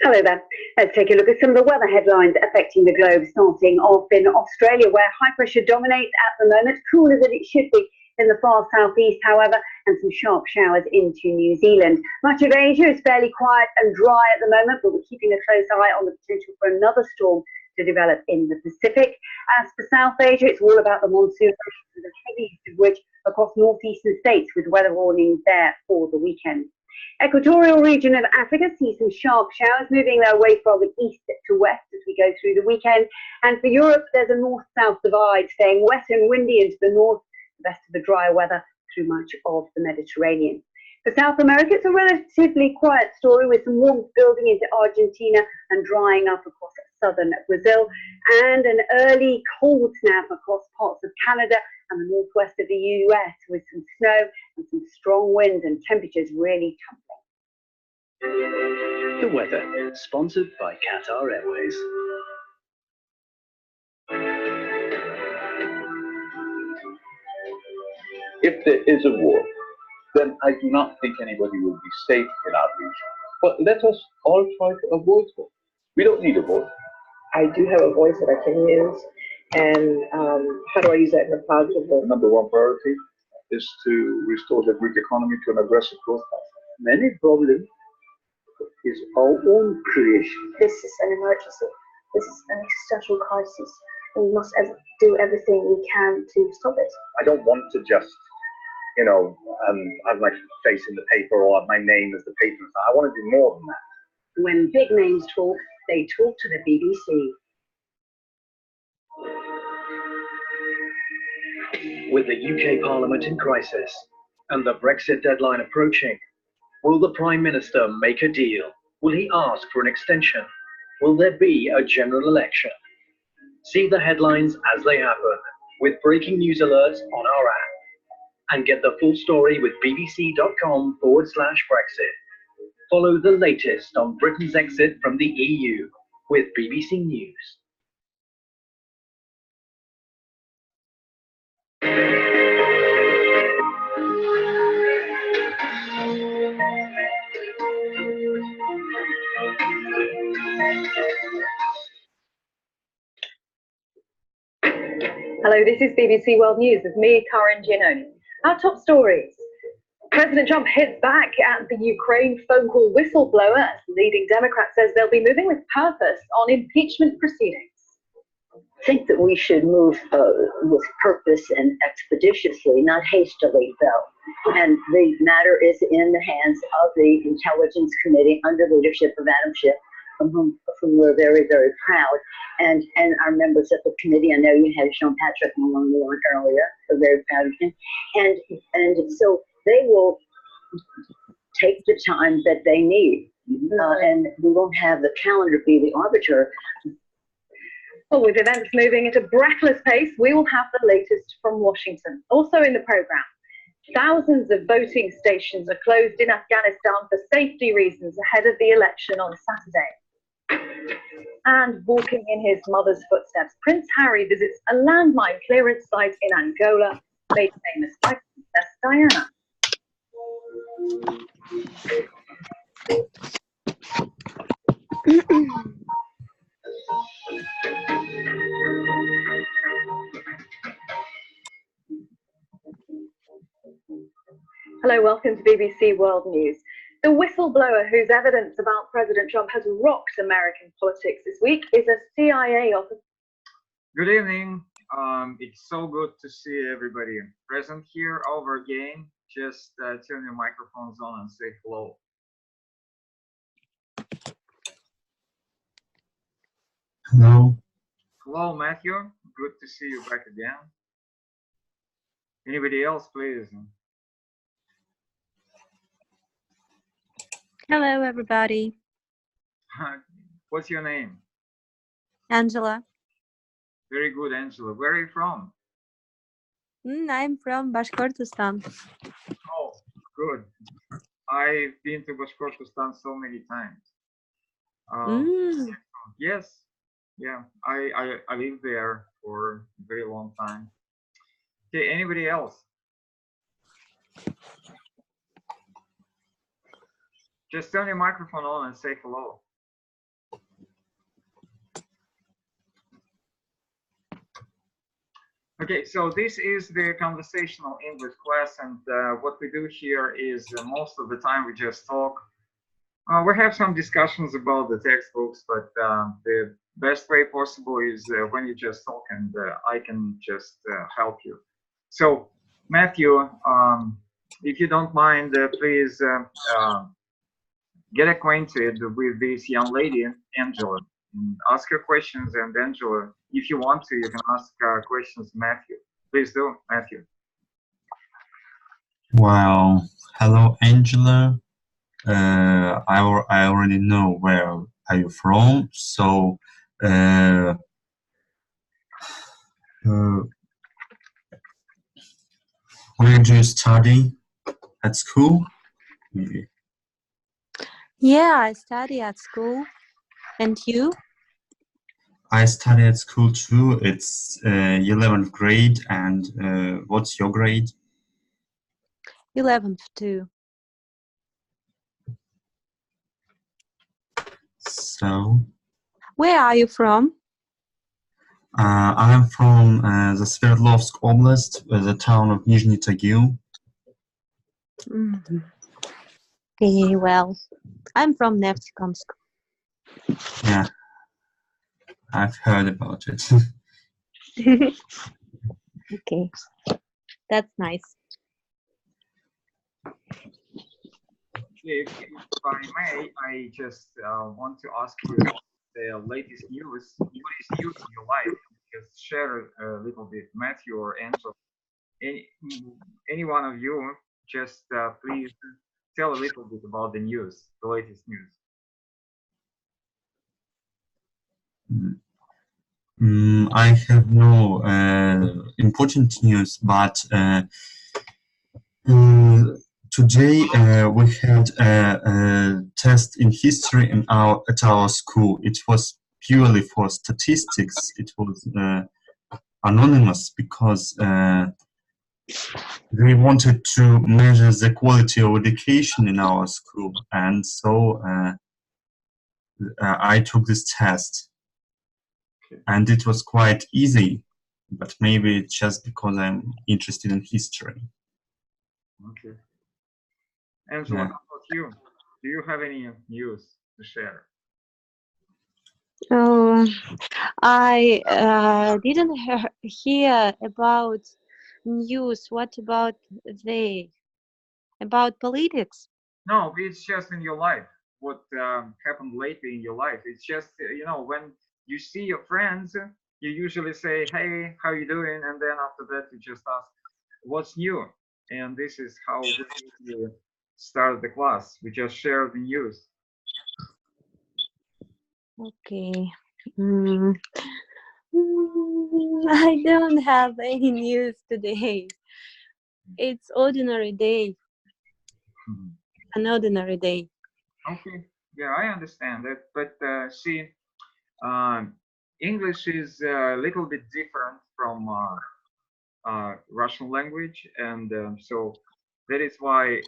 Hello there. Let's take a look at some of the weather headlines affecting the globe, starting off in Australia, where high pressure dominates at the moment, cooler than it should be in the far southeast, however, and some sharp showers into New Zealand. Much of Asia is fairly quiet and dry at the moment, but we're keeping a close eye on the potential for another storm to develop in the Pacific. As for South Asia, it's all about the monsoon, the heaviest of which across northeastern states, with weather warnings there for the weekend. Equatorial region of Africa sees some sharp showers moving their way from east to west as we go through the weekend. And for Europe, there's a north-south divide, staying wet and windy into the north, the rest of the drier weather through much of the Mediterranean. For South America, it's a relatively quiet story with some warmth building into Argentina and drying up across southern Brazil, and an early cold snap across parts of Canada and the northwest of the US, with some snow and some strong winds and temperatures really tumbling. The weather, sponsored by Qatar Airways. If there is a war, then I do not think anybody will be safe in our region. But let us all try to avoid war. We don't need a war. I do have a voice that I can use, and how do I use that in a positive way? Number one priority is to restore the Greek economy to an aggressive growth path. Many problems is our own creation. This is an emergency. This is an existential crisis. We must do everything we can to stop it. I don't want to just, have my face in the paper or have my name as the paper. I want to do more than that. When big names talk, they talk to the BBC. With the UK Parliament in crisis and the Brexit deadline approaching, will the Prime Minister make a deal? Will he ask for an extension? Will there be a general election? See the headlines as they happen with breaking news alerts on our app. And get the full story with bbc.com/Brexit. Follow the latest on Britain's exit from the EU with BBC News. Hello, this is BBC World News with me, Karin Giannoni. Our top stories. President Trump hits back at the Ukraine phone call whistleblower as the leading Democrat says they'll be moving with purpose on impeachment proceedings. I think that we should move with purpose and expeditiously, not hastily, though. And the matter is in the hands of the Intelligence Committee under the leadership of Adam Schiff, from whom we're very, very proud. And our members of the committee, I know you had Sean Patrick among the one earlier, we're very proud of him. And so they will take the time that they need. And we won't have the calendar be the arbiter. Well, with events moving at a breathless pace, we will have the latest from Washington. Also in the program, thousands of voting stations are closed in Afghanistan for safety reasons ahead of the election on Saturday. And walking in his mother's footsteps, Prince Harry visits a landmine clearance site in Angola, made famous by Princess Diana. Hello, welcome to BBC World News. The whistleblower whose evidence about President Trump has rocked American politics this week is a CIA officer. Good evening. It's so good to see everybody present here over again. Just turn your microphones on and say hello. Hello. Hello, Matthew. Good to see you back again. Anybody else, please? Hello, everybody. What's your name? Angela. Very good, Angela. Where are you from? I'm from Bashkortostan. Oh, good. I've been to Bashkortostan so many times. Yes, yeah, I lived there for a very long time. Okay, anybody else? Just turn your microphone on and say hello. Okay, so this is the conversational English class, and what we do here is most of the time we just talk. We have some discussions about the textbooks, but the best way possible is when you just talk and I can just help you. So, Matthew, if you don't mind, please get acquainted with this young lady, Angela, and ask her questions. And Angela, if you want to, you can ask questions, Matthew. Please do, Matthew. Well, hello, Angela. I already know where are you from, so where do you study at school? Yeah, I study at school. And you? I study at school too. It's 11th grade, and what's your grade? 11th too. So, where are you from? I'm from the Sverdlovsk Oblast, the town of Nizhny Tagil. Mm-hmm. Okay, well, I'm from Neftekamsk. Yeah, I've heard about it. Okay, that's nice. If I may, I just want to ask you the latest news. What is news in your life? Just share a little bit, Matthew or Angela. Any one of you, just please tell a little bit about the news, the latest news. I have no important news, but today we had a test in history at our school. It was purely for statistics. It was anonymous because they wanted to measure the quality of education in our school, and so I took this test. And it was quite easy, but maybe it's just because I'm interested in history. Okay. Angela, Yeah. how about you? Do you have any news to share? I didn't hear about news. What about about politics? No, it's just in your life. What happened lately in your life? It's just, you know, when you see your friends, you usually say, hey, how you doing? And then after that, you just ask, what's new? And this is how we start the class. We just share the news. Okay. I don't have any news today. It's ordinary day. An ordinary day. Okay. Yeah, I understand that. But see, English is a little bit different from Russian language, and so that is why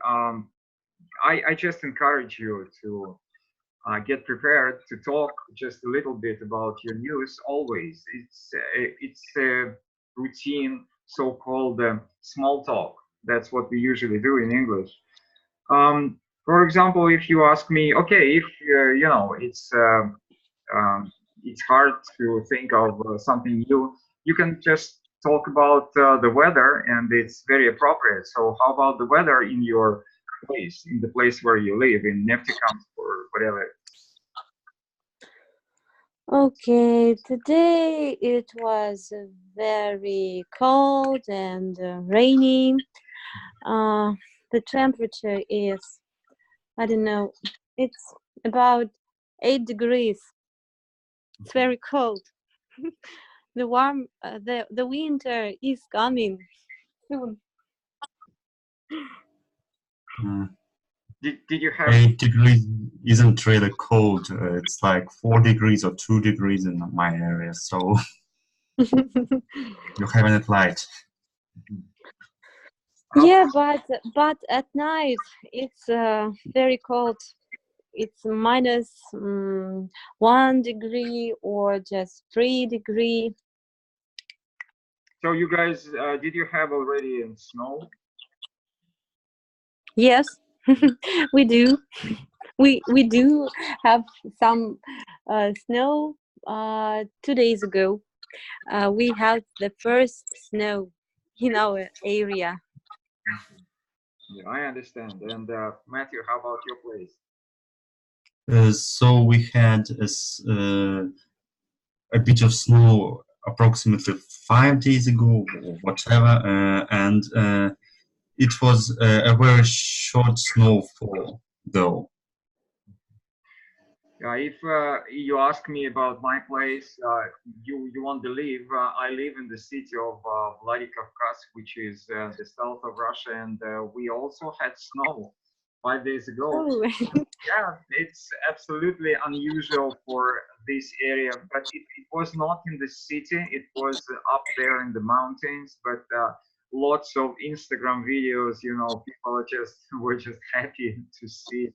I just encourage you to get prepared to talk just a little bit about your news always. It's a routine, so-called small talk. That's what we usually do in English. For example, if you ask me, okay, if you know, it's hard to think of something new, you can just talk about the weather, and it's very appropriate. So how about the weather in your place, in the place where you live, in Neftekamsk or whatever? Okay, today it was very cold and rainy. The temperature is, I don't know, it's about 8 degrees. It's very cold. The winter is coming soon. Did you have 8 degrees isn't really cold. It's like 4 degrees or 2 degrees in my area, so you're having it light. Yeah, but at night it's very cold. it's minus 1 degree or just 3 degree. So you guys, did you have already snow? Yes, we do. We do have some snow 2 days ago. We had the first snow in our area. Yeah, I understand. And Matthew, how about your place? So we had a bit of snow approximately 5 days ago, or whatever, and it was a very short snowfall, though. If you ask me about my place, you won't believe I live in the city of Vladikavkaz, which is the south of Russia, and we also had snow 5 days ago. Oh. Yeah, it's absolutely unusual for this area, but it was not in the city. It was up there in the mountains, but lots of Instagram videos, you know, people were just happy to see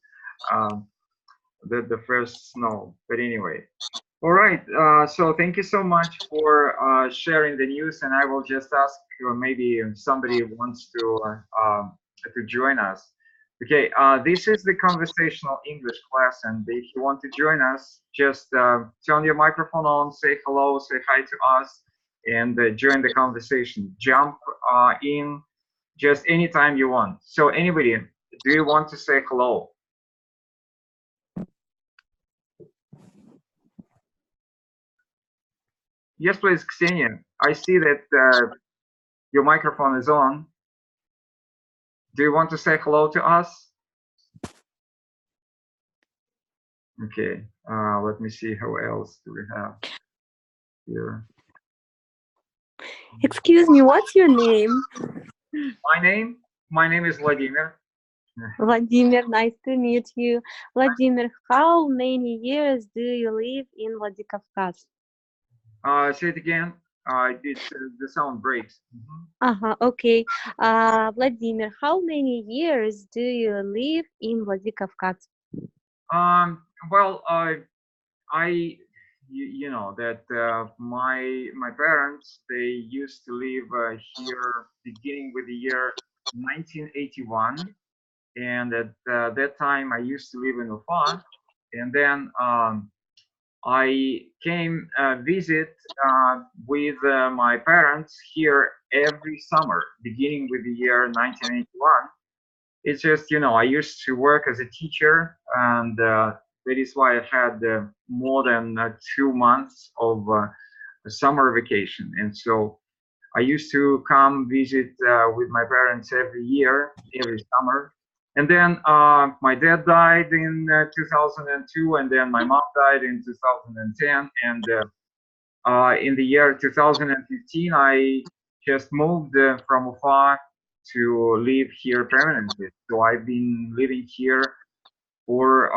the first snow. But anyway, all right, so thank you so much for sharing the news, and I will just ask maybe somebody wants to join us. Okay, this is the conversational English class, and if you want to join us, just turn your microphone on, say hello, say hi to us, and join the conversation. Jump in just anytime you want. So anybody, do you want to say hello? Yes, please, Ksenia. I see that your microphone is on. Do you want to say hello to us? Okay, let me see who else do we have here. Excuse me, what's your name? My name is Vladimir. Vladimir, nice to meet you. Vladimir, how many years do you live in Vladikavkaz? Say it again. The sound breaks. Okay. Vladimir, how many years do you live in Vladikavkaz? Well, you know that my parents, they used to live here beginning with the year 1981, and at that time I used to live in Ufa, and then I came visit with my parents here every summer, beginning with the year 1981. It's just, you know, I used to work as a teacher, and that is why I had more than 2 months of summer vacation. And so I used to come visit with my parents every year, every summer. And then my dad died in 2002, and then my mom died in 2010. And in the year 2015, I just moved from Ufa to live here permanently. So I've been living here for,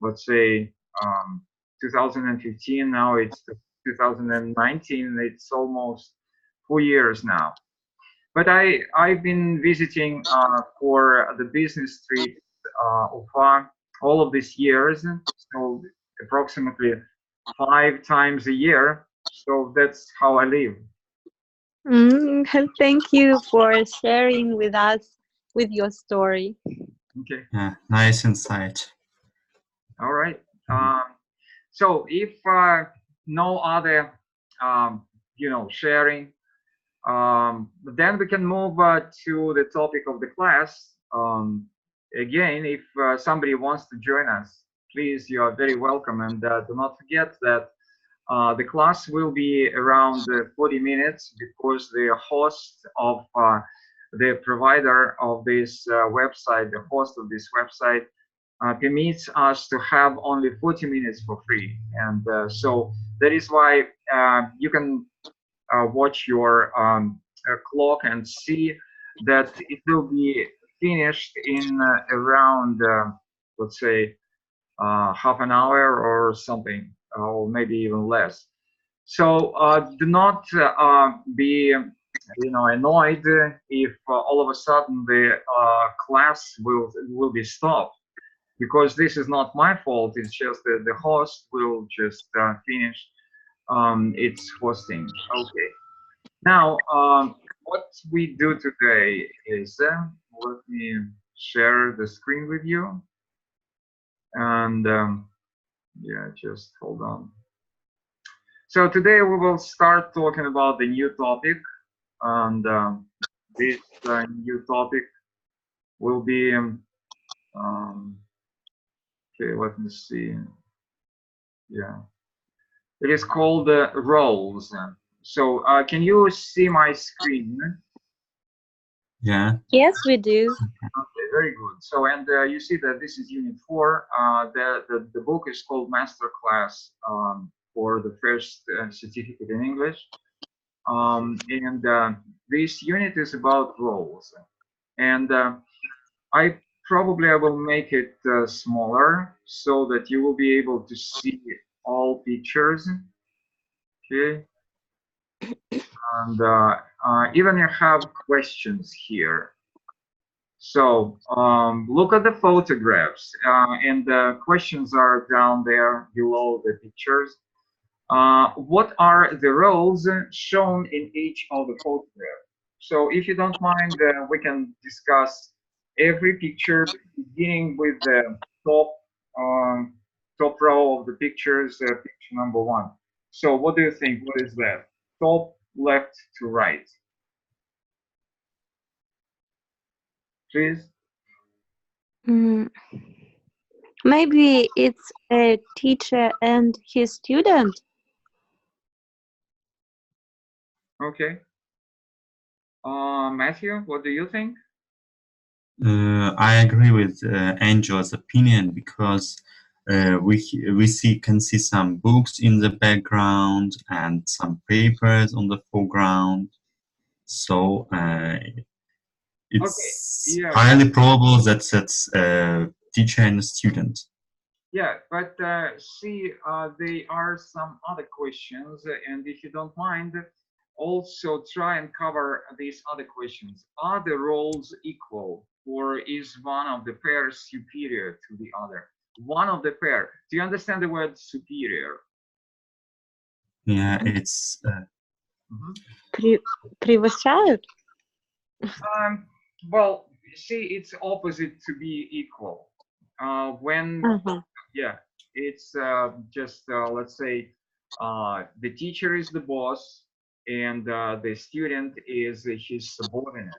let's say, 2015. Now it's 2019. It's almost 4 years now. But I've been visiting for the business trip Ufa all of these years, so approximately 5 times a year. So that's how I live. Thank you for sharing with us with your story. Okay. Yeah, nice insight. All right. So if no other, you know, sharing, then we can move to the topic of the class. Again, if somebody wants to join us, please, you are very welcome. And do not forget that the class will be around 40 minutes because the host of the provider of this website, the host of this website, permits us to have only 40 minutes for free. And so that is why you can watch your clock and see that it will be finished in around, let's say, half an hour or something, or maybe even less. So do not be, you know, annoyed if all of a sudden the class will be stopped. because this is not my fault. It's just that the host will just finish its hosting. Okay. Now, what we do today is, let me share the screen with you. And yeah, just hold on. So today we will start talking about the new topic. And this new topic will be, okay, let me see. Yeah, it is called roles. So can you see my screen? Yeah. Yes, we do. Okay, very good. So, and you see that this is Unit 4. The book is called Masterclass for the first certificate in English. And this unit is about roles. And I will make it smaller so that you will be able to see all pictures. Okay. And even you have questions here. So look at the photographs, and the questions are down there below the pictures. What are the roles shown in each of the photographs? So if you don't mind, we can discuss every picture, beginning with the top row of the pictures, picture number 1. So what do you think? What is that? Top, left to right. Please. Maybe it's a teacher and his student. Okay. Matthew, what do you think? I agree with Angel's opinion, because we can see some books in the background and some papers on the foreground. So it's highly probable that that's a teacher and a student. Yeah, but see, there are some other questions, and if you don't mind, also try and cover these other questions. Are the roles equal, or is one of the pairs superior to the other? One of the pair. Do you understand the word superior? Yeah, it's Превышают? Well, see, it's opposite to be equal. When yeah, it's just let's say the teacher is the boss and the student is his subordinate.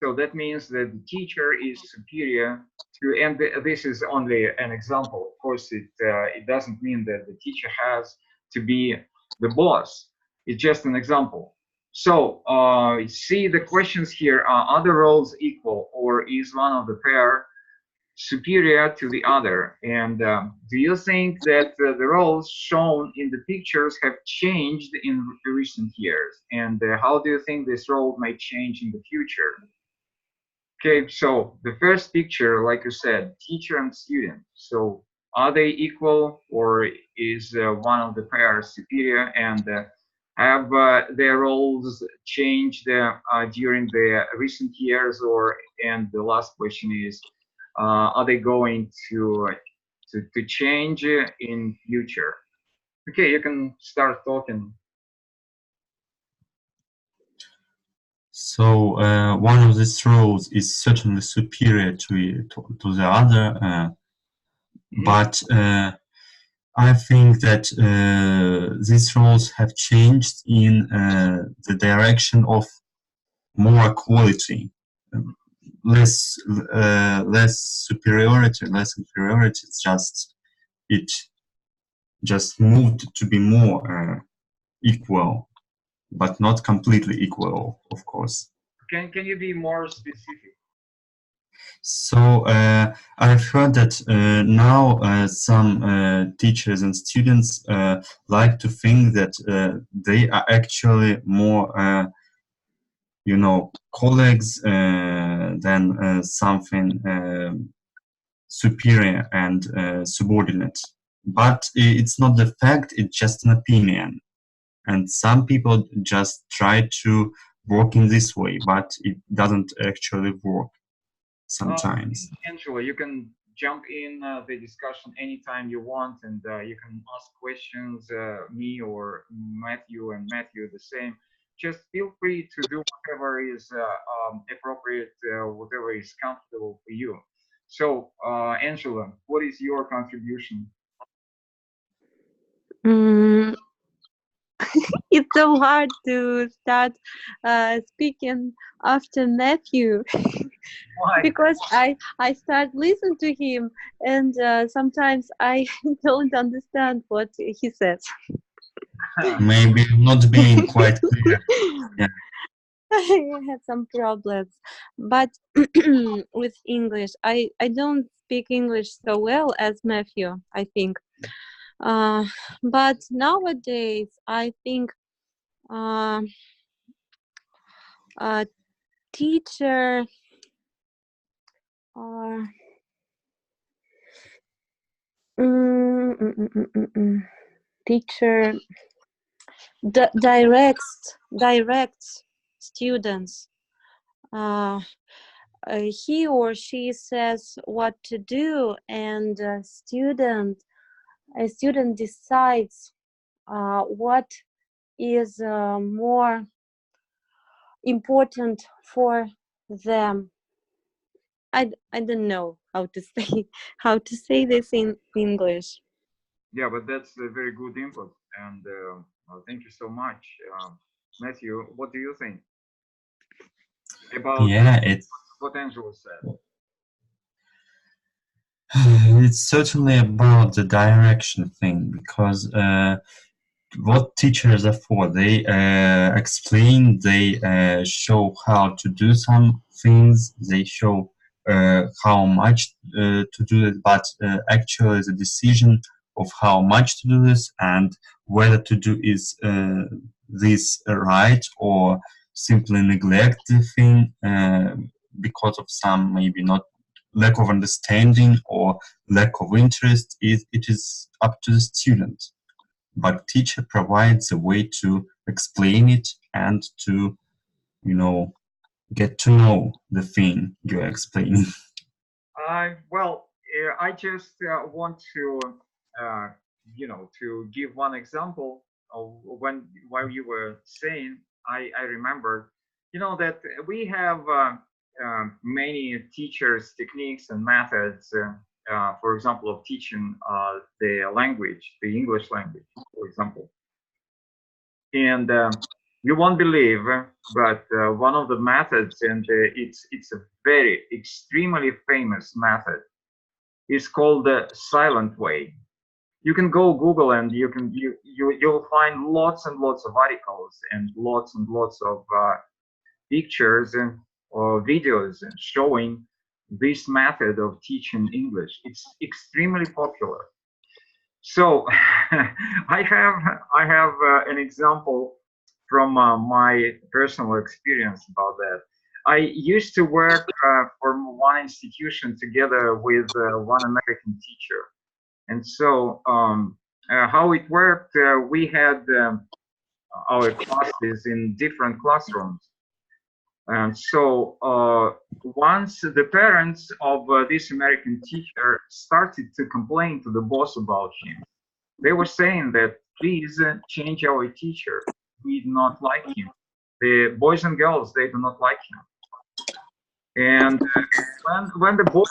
So that means that the teacher is superior to, and this is only an example. Of course, it doesn't mean that the teacher has to be the boss. It's just an example. So see the questions here are the roles equal, or is one of the pair superior to the other? And do you think that the roles shown in the pictures have changed in recent years? And how do you think this role may change in the future? Okay, so the first picture, like you said, teacher and student. So are they equal, or is one of the pairs superior? And have their roles changed during the recent years? Or, and the last question is, are they going to change in future? Okay, you can start talking. So one of these roles is certainly superior to the other, but I think that these roles have changed in the direction of more equality, less superiority, less inferiority. It just moved to be more equal, but not completely equal, of course. Can you be more specific? So I've heard that now some teachers and students like to think that they are actually more, you know, colleagues than something superior and subordinate. But it's not the fact; it's just an opinion. And some people just try to work in this way, but it doesn't actually work sometimes. Angela, you can jump in the discussion anytime you want, and you can ask questions, me or Matthew, and Matthew the same. Just feel free to do whatever is appropriate, whatever is comfortable for you. So, Angela, what is your contribution? It's so hard to start speaking after Matthew. Why? Because I start listening to him, and sometimes I don't understand what he says. Maybe not being quite clear. Yeah. I had some problems, but with English, I don't speak English so well as Matthew, I think. But nowadays, I think teacher teacher directs students. He or she says what to do, and a student decides what is more important for them. I don't know how to say this in English. Yeah, but that's a very good input, and thank you so much. Matthew, what do you think about what Angela said? It's certainly about the direction thing, because what teachers are for, they explain, they show how to do some things, they show how much to do it, but actually the decision of how much to do this and whether to do is this right or simply neglect the thing because of some maybe not lack of understanding or lack of interest, it is up to the student. But teacher provides a way to explain it and to, get to know the thing you're explaining. Well, I just want to, to give one example of while you were saying, I remember, that we have many teachers' techniques and methods, for example, of teaching the language, the English language, for example. And you won't believe, but one of the methods, and it's a very extremely famous method, is called the silent way. You can go Google and you'll find lots and lots of articles and lots of pictures or videos showing this method of teaching English. It's extremely popular. So I have an example from my personal experience about that. I used to work for one institution together with one American teacher, and so how it worked, we had our classes in different classrooms. And so once the parents of this American teacher started to complain to the boss about him, they were saying that, please change our teacher. We do not like him. The boys and girls, they do not like him. And when the boss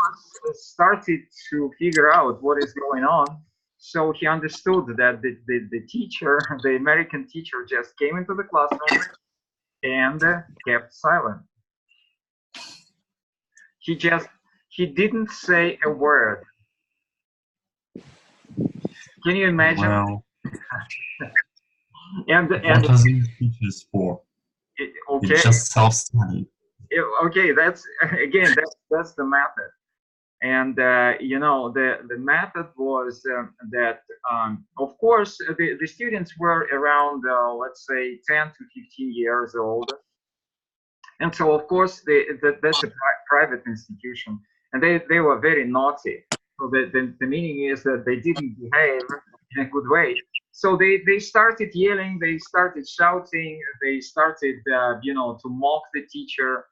started to figure out what is going on, so he understood that the teacher, the American teacher, just came into the classroom and kept silent. He didn't say a word. Can you imagine? Wow. and what are these teachers for? Okay. It's just self-study. Okay, that's the method. And the method was that of course the students were around let's say 10 to 15 years old, and so of course that's a private institution, and they were very naughty. So the meaning is that they didn't behave in a good way. So they started yelling, they started shouting, they started to mock the teacher,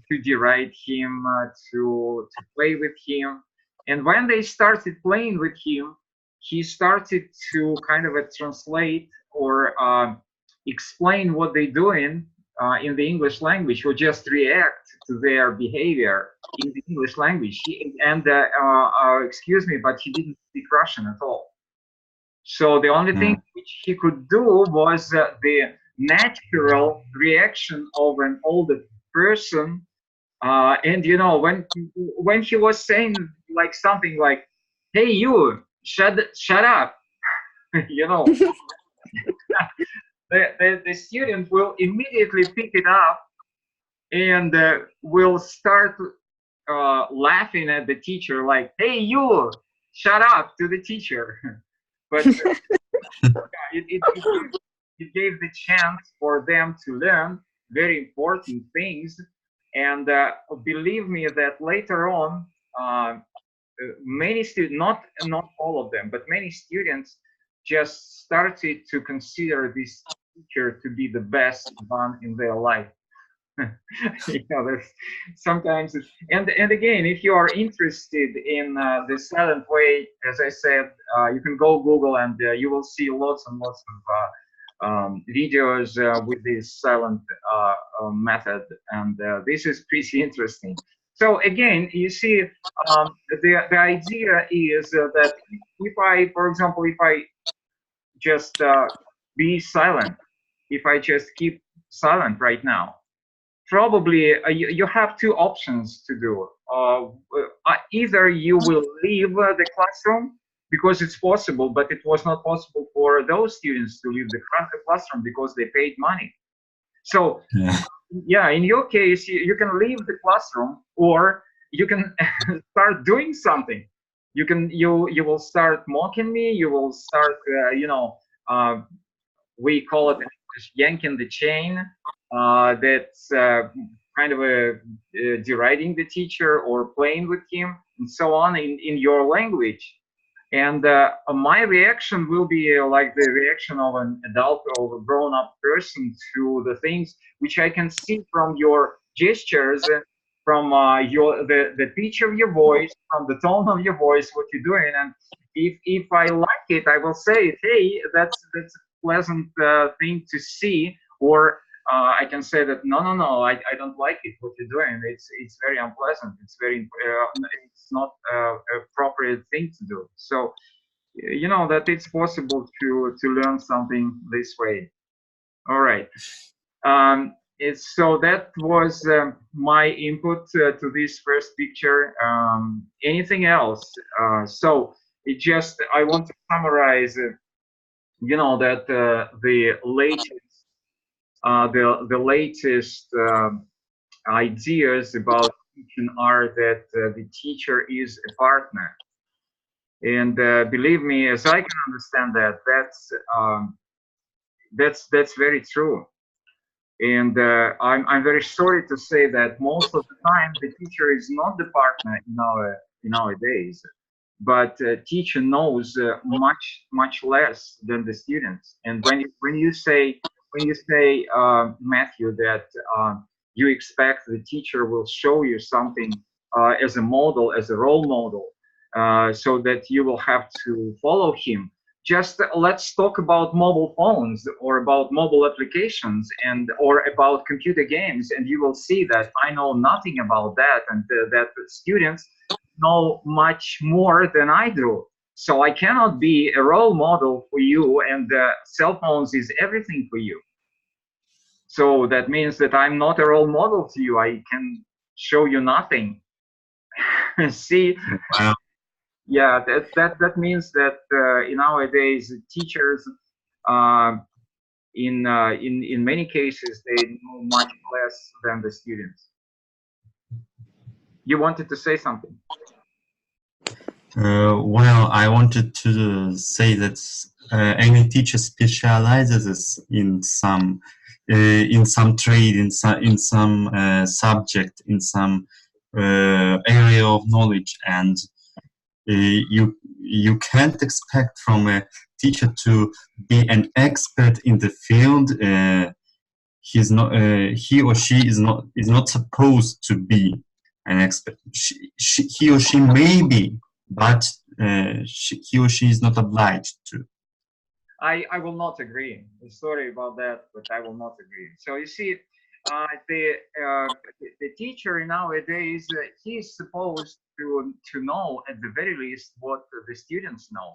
to deride him, to play with him. And when they started playing with him, he started to kind of translate or explain what they're doing in the English language, or just react to their behavior in the English language. Excuse me, but he didn't speak Russian at all. So the only thing which he could do was the natural reaction of an older person. And you know, when he was saying like something like, "Hey, you, shut up," you know, the student will immediately pick it up and will start laughing at the teacher, like, "Hey, you, shut up," to the teacher. But it gave the chance for them to learn very important things. And believe me that later on, many students, not all of them, but many students just started to consider this teacher to be the best one in their life. You know, there's sometimes, and again, if you are interested in the silent way, as I said, you can go Google and you will see lots and lots of videos with this silent method, and this is pretty interesting. So again, you see, the idea is that if I, for example, if I just be silent, if I just keep silent right now, probably you have two options to do. Either you will leave the classroom, because it's possible, but it was not possible for those students to leave the classroom because they paid money. So yeah, in your case, you can leave the classroom, or you can start doing something. You will start mocking me. You will start, you know, we call it in English, yanking the chain. That's kind of deriding the teacher or playing with him and so on in your language. And my reaction will be like the reaction of an adult or a grown-up person to the things which I can see from your gestures, from the pitch of your voice, from the tone of your voice, what you're doing. And if I like it, I will say, hey, that's a pleasant thing to see. Or I can say that no, I don't like it, what you're doing. It's very unpleasant. It's very it's not a appropriate thing to do. So you know that it's possible to learn something this way. All right. So that was my input to this first picture. Anything else? So it just, I want to summarize. You know that the latest ideas about teaching are that the teacher is a partner, and believe me, as I can understand that, that's very true. And I'm very sorry to say that most of the time the teacher is not the partner nowadays, but teacher knows much less than the students. And when you say Matthew, that you expect the teacher will show you something as a model, as a role model, so that you will have to follow him. Just let's talk about mobile phones, or about mobile applications, or about computer games, and you will see that I know nothing about that, and that students know much more than I do. So I cannot be a role model for you, and cell phones is everything for you. So that means that I'm not a role model to you. I can show you nothing. See? Wow. Yeah, that means that nowadays teachers, in many cases, they know much less than the students. You wanted to say something? Well, I wanted to say that any teacher specializes in some trade, in some subject, in some area of knowledge, and you can't expect from a teacher to be an expert in the field. He's not. He or she is not supposed to be an expert. He or she may be but he or she is not obliged to. I will not agree. Sorry about that, but I will not agree. So you see, the teacher nowadays, he is supposed to know at the very least what the students know.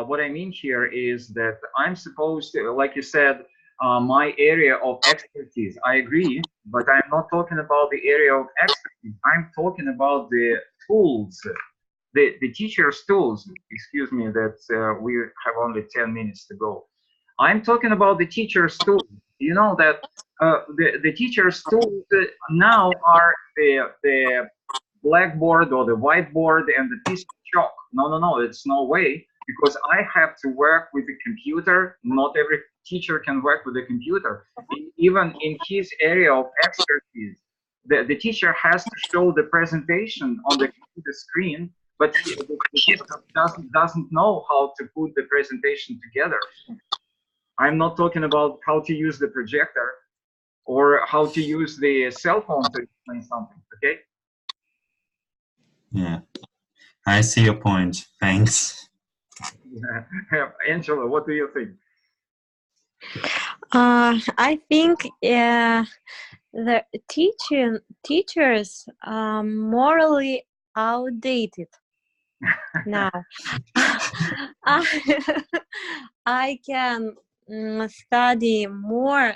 What I mean here is that I'm supposed to, like you said, my area of expertise. I agree, but I'm not talking about the area of expertise. I'm talking about the tools, the teacher's tools. Excuse me, that we have only 10 minutes to go. I'm talking about the teacher's tools. You know that the teacher's tools now are the blackboard or the whiteboard and the piece of chalk. No, it's no way, because I have to work with the computer. Not every teacher can work with a computer. Even in his area of expertise, the teacher has to show the presentation on the computer screen, but the teacher doesn't know how to put the presentation together. I'm not talking about how to use the projector or how to use the cell phone to explain something, okay? Yeah, I see your point. Thanks. Yeah. Angela, what do you think? I think the teachers are morally outdated now. I can study more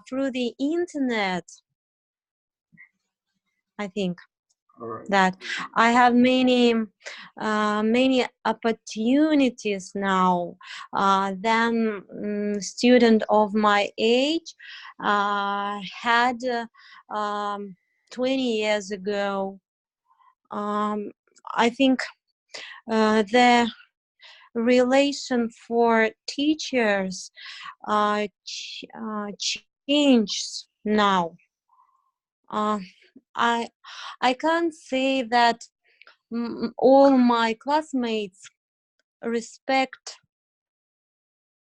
through the internet. I think that I have many opportunities now than student of my age had 20 years ago. I think the relation for teachers changes now. I can't say that all my classmates respect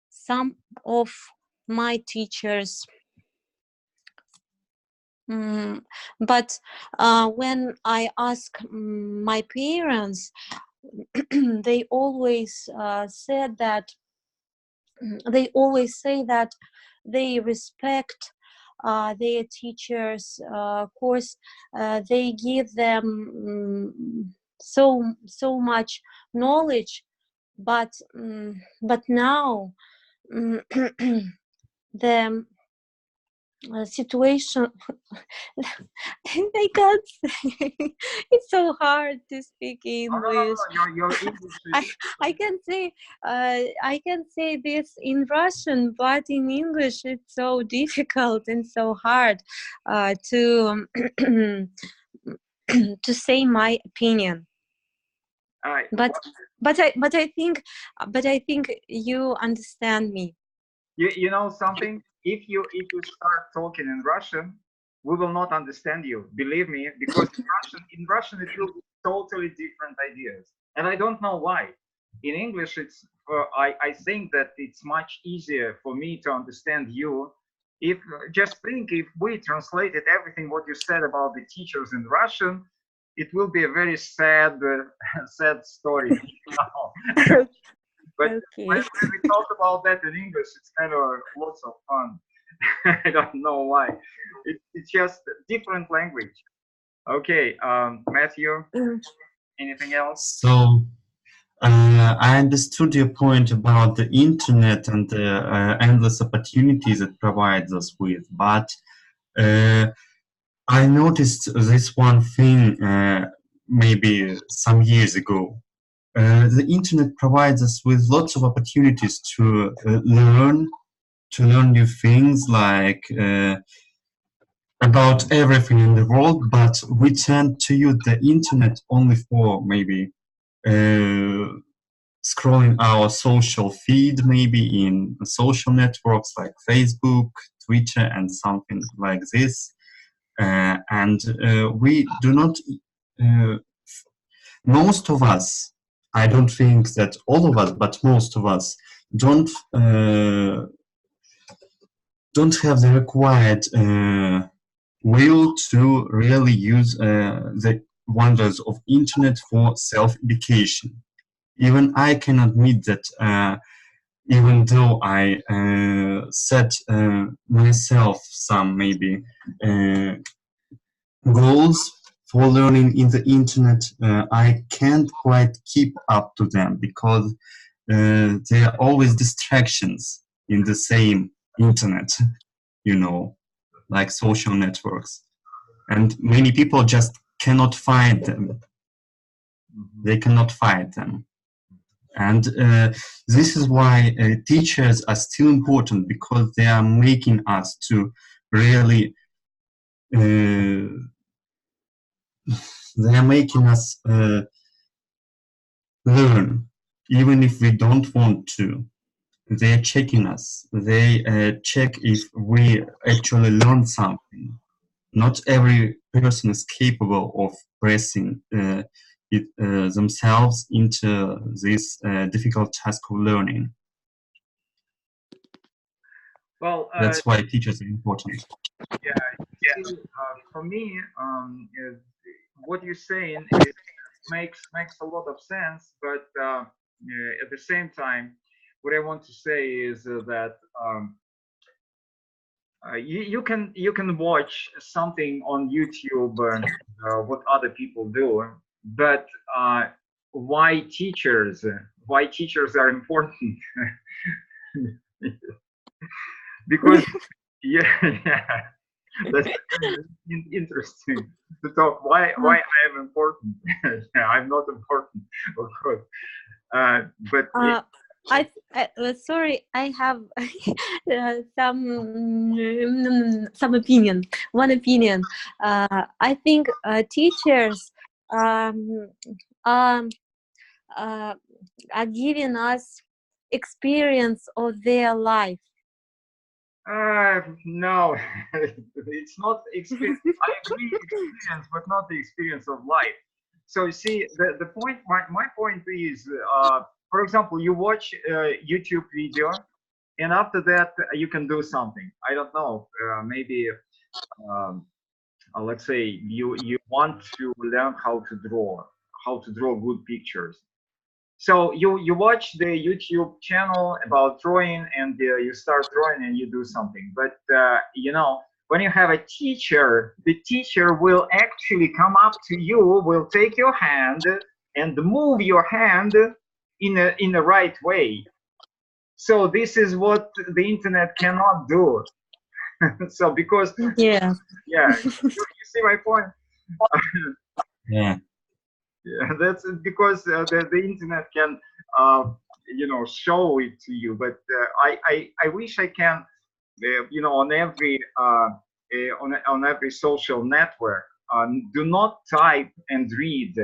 some of my teachers. But when I ask my parents, they always said that they always say that they respect their teachers. Of course, they give them so much knowledge, but now the situation I can't say. It's so hard to speak English. I can say this in Russian, but in English it's so difficult and so hard to to say my opinion. But I think you understand me. You know something? If you start talking in Russian, we will not understand you. Believe me, because in Russian it will be totally different ideas, and I don't know why. In English, it's I think that it's much easier for me to understand you. If just think, if we translated everything what you said about the teachers in Russian, it will be a very sad sad story. But okay. when we talk about that in English, it's kind of lots of fun. I don't know why. It's just a different language. Okay, Matthew, anything else? So I understood your point about the internet and the endless opportunities it provides us with, but I noticed this one thing maybe some years ago. The internet provides us with lots of opportunities to learn new things, like about everything in the world, but we tend to use the internet only for maybe scrolling our social feed, maybe in social networks like Facebook, Twitter, and something like this. And we do not, most of us, I don't think that all of us, but most of us don't have the required will to really use the wonders of internet for self-education. Even I can admit that even though I set myself some maybe goals for learning in the internet, I can't quite keep up to them because there are always distractions in the same internet, you know, like social networks. And many people just cannot find them. They cannot find them. And this is why teachers are still important, because they are making us to really, they are making us learn, even if we don't want to. They are checking us. They check if we actually learn something. Not every person is capable of pressing themselves into this difficult task of learning. Well, that's why teachers are important. Yeah. For me, what you're saying makes a lot of sense, but at the same time, what I want to say is that you can watch something on YouTube, what other people do, but why teachers are important? Because yeah, that's interesting to talk. Why I am important? I'm not important, of course, but. Sorry, I have some opinion. One opinion. I think teachers are giving us experience of their life. No, it's not experience. I agree, experience, but not the experience of life. So you see, the point. My point is. For example, you watch a YouTube video, and after that you can do something. I don't know, maybe let's say you want to learn how to draw good pictures. So you watch the YouTube channel about drawing, and you start drawing and you do something. But you know, when you have a teacher, the teacher will actually come up to you, will take your hand and move your hand in the right way. So this is what the internet cannot do. So because yeah, you see my point. Yeah, that's because the internet can you know, show it to you, but I wish I can you know, on every on every social network, do not type and read,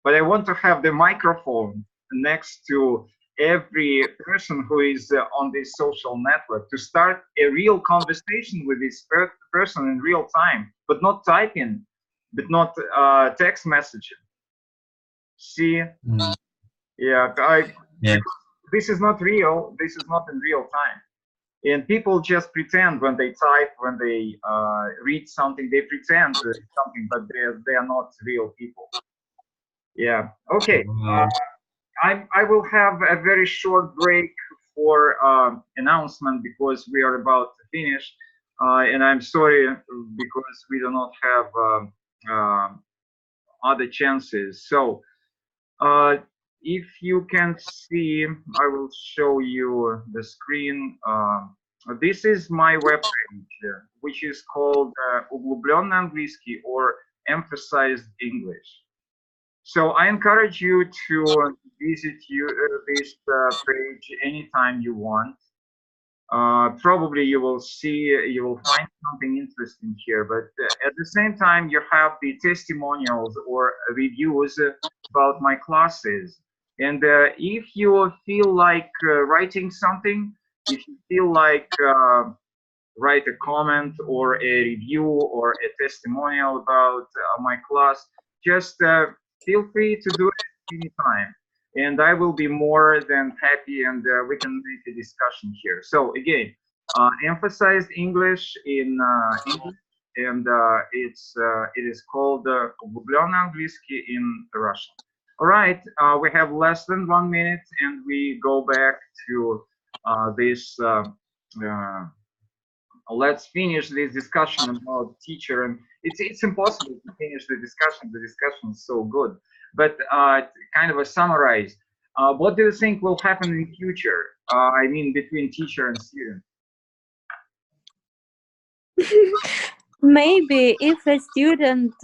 but I want to have the microphone next to every person who is on this social network to start a real conversation with this person in real time, but not typing, but not text messaging. See, yeah, this is not real. This is not in real time. And people just pretend when they type, when they read something, they pretend something, but they are not real people. Yeah. Okay. I will have a very short break for announcement because we are about to finish, and I'm sorry because we do not have other chances. So if you can see, I will show you the screen. This is my webpage, which is called Углублённый английский, or Emphasized English. So I encourage you to visit this page anytime you want. Probably you will find something interesting here, but at the same time you have the testimonials or reviews about my classes. And if you feel like writing something, if you feel like write a comment or a review or a testimonial about my class, just feel free to do it anytime, and I will be more than happy, and we can make a discussion here. So again, emphasized English in English, and it is called "Влюблённый английский" in Russian. All right, we have less than 1 minute, and we go back to this. Let's finish this discussion about teacher, and it's impossible to finish the discussion. The discussion is so good, but kind of a summarize. What do you think will happen in future? I mean, between teacher and student. Maybe if a student